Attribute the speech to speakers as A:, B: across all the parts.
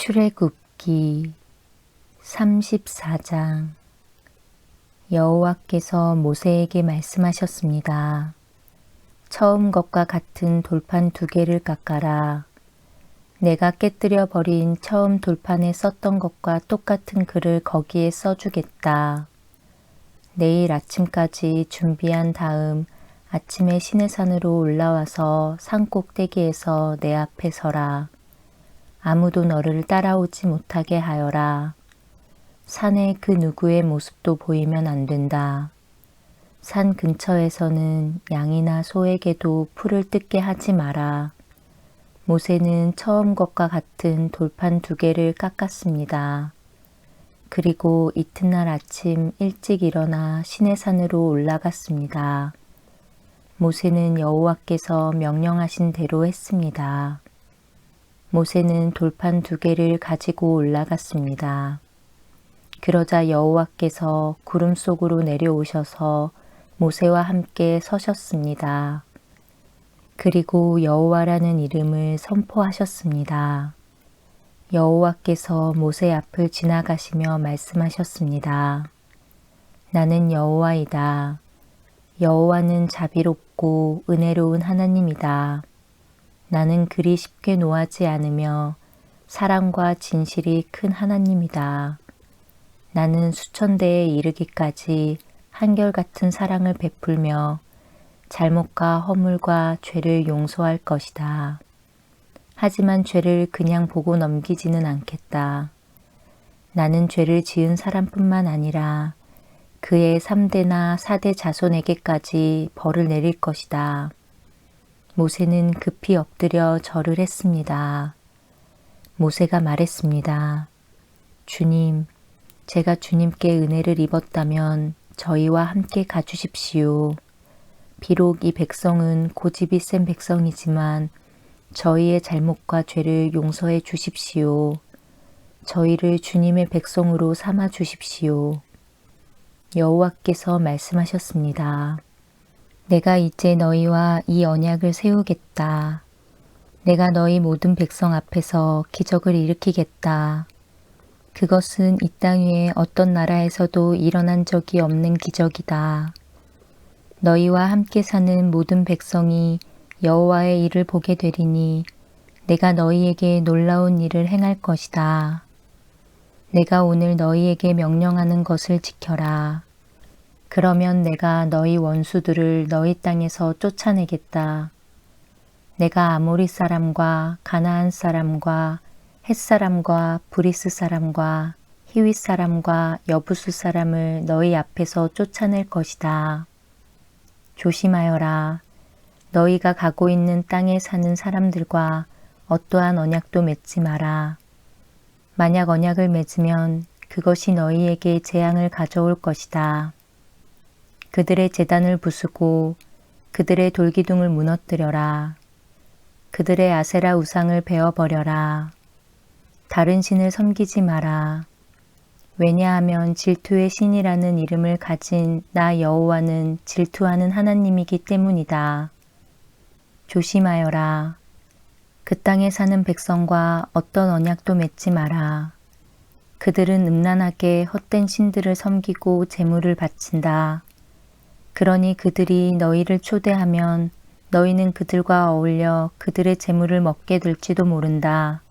A: 출애굽기 34장. 여호와께서 모세에게 말씀하셨습니다. 처음 것과 같은 돌판 2개를 깎아라. 내가 깨뜨려 버린 처음 돌판에 썼던 것과 똑같은 글을 거기에 써주겠다. 내일 아침까지 준비한 다음 아침에 시내산으로 올라와서 산 꼭대기에서 내 앞에 서라. 아무도 너를 따라오지 못하게 하여라. 산에 그 누구의 모습도 보이면 안 된다. 산 근처에서는 양이나 소에게도 풀을 뜯게 하지 마라. 모세는 처음 것과 같은 돌판 2개를 깎았습니다. 그리고 이튿날 아침 일찍 일어나 시내산으로 올라갔습니다. 모세는 여호와께서 명령하신 대로 했습니다. 모세는 돌판 2개를 가지고 올라갔습니다. 그러자 여호와께서 구름 속으로 내려오셔서 모세와 함께 서셨습니다. 그리고 여호와라는 이름을 선포하셨습니다. 여호와께서 모세 앞을 지나가시며 말씀하셨습니다. 나는 여호와이다. 여호와는 자비롭고 은혜로운 하나님이다. 나는 그리 쉽게 노하지 않으며 사랑과 진실이 큰 하나님이다. 나는 수천대에 이르기까지 한결같은 사랑을 베풀며 잘못과 허물과 죄를 용서할 것이다. 하지만 죄를 그냥 보고 넘기지는 않겠다. 나는 죄를 지은 사람뿐만 아니라 그의 3대나 4대 자손에게까지 벌을 내릴 것이다. 모세는 급히 엎드려 절을 했습니다. 모세가 말했습니다. 주님, 제가 주님께 은혜를 입었다면 저희와 함께 가주십시오. 비록 이 백성은 고집이 센 백성이지만 저희의 잘못과 죄를 용서해 주십시오. 저희를 주님의 백성으로 삼아 주십시오. 여호와께서 말씀하셨습니다. 내가 이제 너희와 이 언약을 세우겠다. 내가 너희 모든 백성 앞에서 기적을 일으키겠다. 그것은 이 땅 위에 어떤 나라에서도 일어난 적이 없는 기적이다. 너희와 함께 사는 모든 백성이 여호와의 일을 보게 되리니 내가 너희에게 놀라운 일을 행할 것이다. 내가 오늘 너희에게 명령하는 것을 지켜라. 그러면 내가 너희 원수들을 너희 땅에서 쫓아내겠다. 내가 아모리 사람과 가나안 사람과 헷 사람과 브리스 사람과 히윗 사람과 여부수 사람을 너희 앞에서 쫓아낼 것이다. 조심하여라. 너희가 가고 있는 땅에 사는 사람들과 어떠한 언약도 맺지 마라. 만약 언약을 맺으면 그것이 너희에게 재앙을 가져올 것이다. 그들의 제단을 부수고 그들의 돌기둥을 무너뜨려라. 그들의 아세라 우상을 베어버려라. 다른 신을 섬기지 마라. 왜냐하면 질투의 신이라는 이름을 가진 나 여호와는 질투하는 하나님이기 때문이다. 조심하여라. 그 땅에 사는 백성과 어떤 언약도 맺지 마라. 그들은 음란하게 헛된 신들을 섬기고 제물을 바친다. 그러니 그들이 너희를 초대하면 너희는 그들과 어울려 그들의 제물을 먹게 될지도 모른다.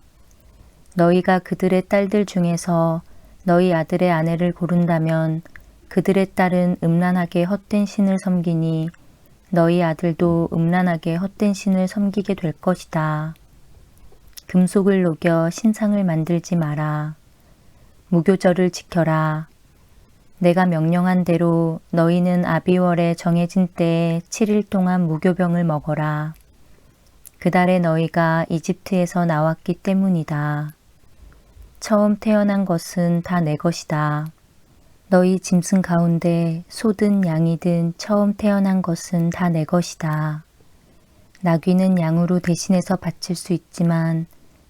A: 너희가 그들의 딸들 중에서 너희 아들의 아내를 고른다면 그들의 딸은 음란하게 헛된 신을 섬기니 너희 아들도 음란하게 헛된 신을 섬기게 될 것이다. 금속을 녹여 신상을 만들지 마라. 무교절을 지켜라. 내가 명령한 대로 너희는 아비월에 정해진 때에 7일 동안 무교병을 먹어라. 그달에 너희가 이집트에서 나왔기 때문이다. 처음 태어난 것은 다 내 것이다. 너희 짐승 가운데 소든 양이든 처음 태어난 것은 다 내 것이다. 나귀는 양으로 대신해서 바칠 수 있지만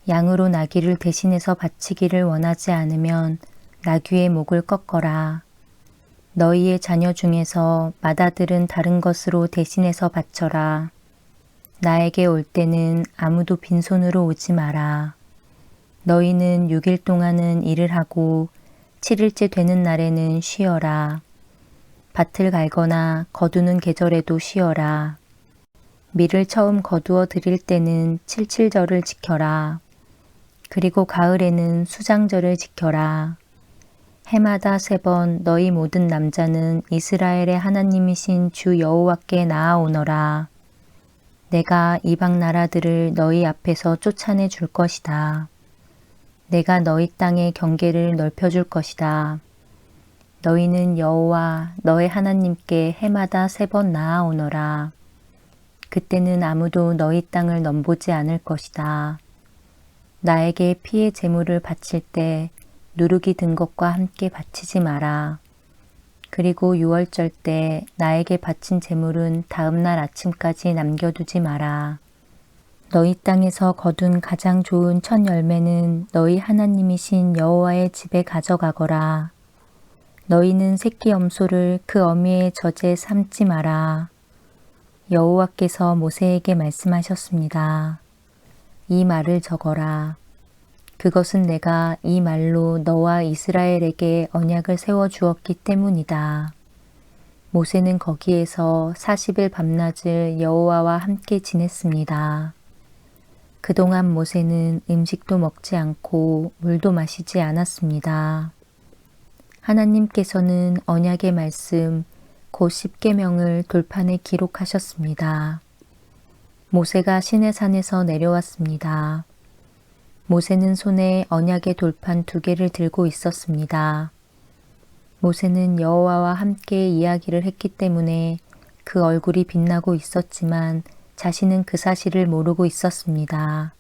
A: 양으로 나귀를 대신해서 바치기를 원하지 않으면 나귀의 목을 꺾어라. 너희의 자녀 중에서 맏아들은 다른 것으로 대신해서 바쳐라. 나에게 올 때는 아무도 빈손으로 오지 마라. 너희는 6일 동안은 일을 하고 7일째 되는 날에는 쉬어라. 밭을 갈거나 거두는 계절에도 쉬어라. 밀을 처음 거두어 드릴 때는 칠칠절을 지켜라. 그리고 가을에는 수장절을 지켜라. 해마다 3번 너희 모든 남자는 이스라엘의 하나님이신 주 여호와께 나아오너라. 내가 이방 나라들을 너희 앞에서 쫓아내 줄 것이다. 내가 너희 땅의 경계를 넓혀줄 것이다. 너희는 여호와 너의 하나님께 해마다 3번 나아오너라. 그때는 아무도 너희 땅을 넘보지 않을 것이다. 나에게 피의 제물을 바칠 때 누룩이 든 것과 함께 바치지 마라. 그리고 6월절 때 나에게 바친 제물은 다음 날 아침까지 남겨두지 마라. 너희 땅에서 거둔 가장 좋은 첫 열매는 너희 하나님이신 여호와의 집에 가져가거라. 너희는 새끼 염소를 그 어미의 젖에 삶지 마라. 여호와께서 모세에게 말씀하셨습니다. 이 말을 적어라. 그것은 내가 이 말로 너와 이스라엘에게 언약을 세워 주었기 때문이다. 모세는 거기에서 40일 밤낮을 여호와와 함께 지냈습니다. 그동안 모세는 음식도 먹지 않고 물도 마시지 않았습니다. 하나님께서는 언약의 말씀 곧 십계명을 돌판에 기록하셨습니다. 모세가 시내산에서 내려왔습니다. 모세는 손에 언약의 돌판 2개를 들고 있었습니다. 모세는 여호와와 함께 이야기를 했기 때문에 그 얼굴이 빛나고 있었지만 자신은 그 사실을 모르고 있었습니다.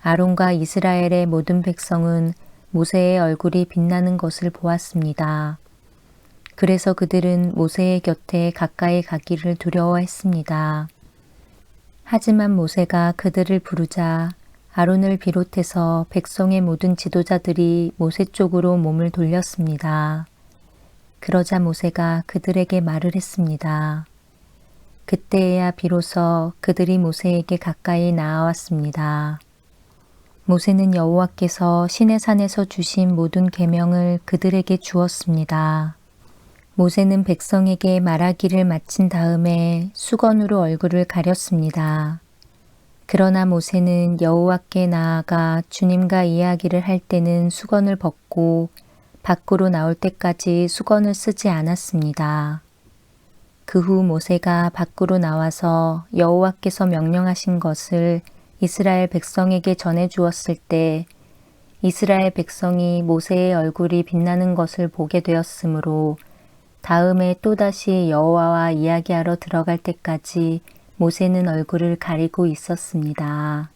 A: 아론과 이스라엘의 모든 백성은 모세의 얼굴이 빛나는 것을 보았습니다. 그래서 그들은 모세의 곁에 가까이 가기를 두려워했습니다. 하지만 모세가 그들을 부르자 아론을 비롯해서 백성의 모든 지도자들이 모세 쪽으로 몸을 돌렸습니다. 그러자 모세가 그들에게 말을 했습니다. 그때에야 비로소 그들이 모세에게 가까이 나아왔습니다. 모세는 여호와께서 시내산에서 주신 모든 계명을 그들에게 주었습니다. 모세는 백성에게 말하기를 마친 다음에 수건으로 얼굴을 가렸습니다. 그러나 모세는 여호와께 나아가 주님과 이야기를 할 때는 수건을 벗고 밖으로 나올 때까지 수건을 쓰지 않았습니다. 그 후 모세가 밖으로 나와서 여호와께서 명령하신 것을 이스라엘 백성에게 전해 주었을 때 이스라엘 백성이 모세의 얼굴이 빛나는 것을 보게 되었으므로 다음에 또다시 여호와와 이야기하러 들어갈 때까지 모세는 얼굴을 가리고 있었습니다.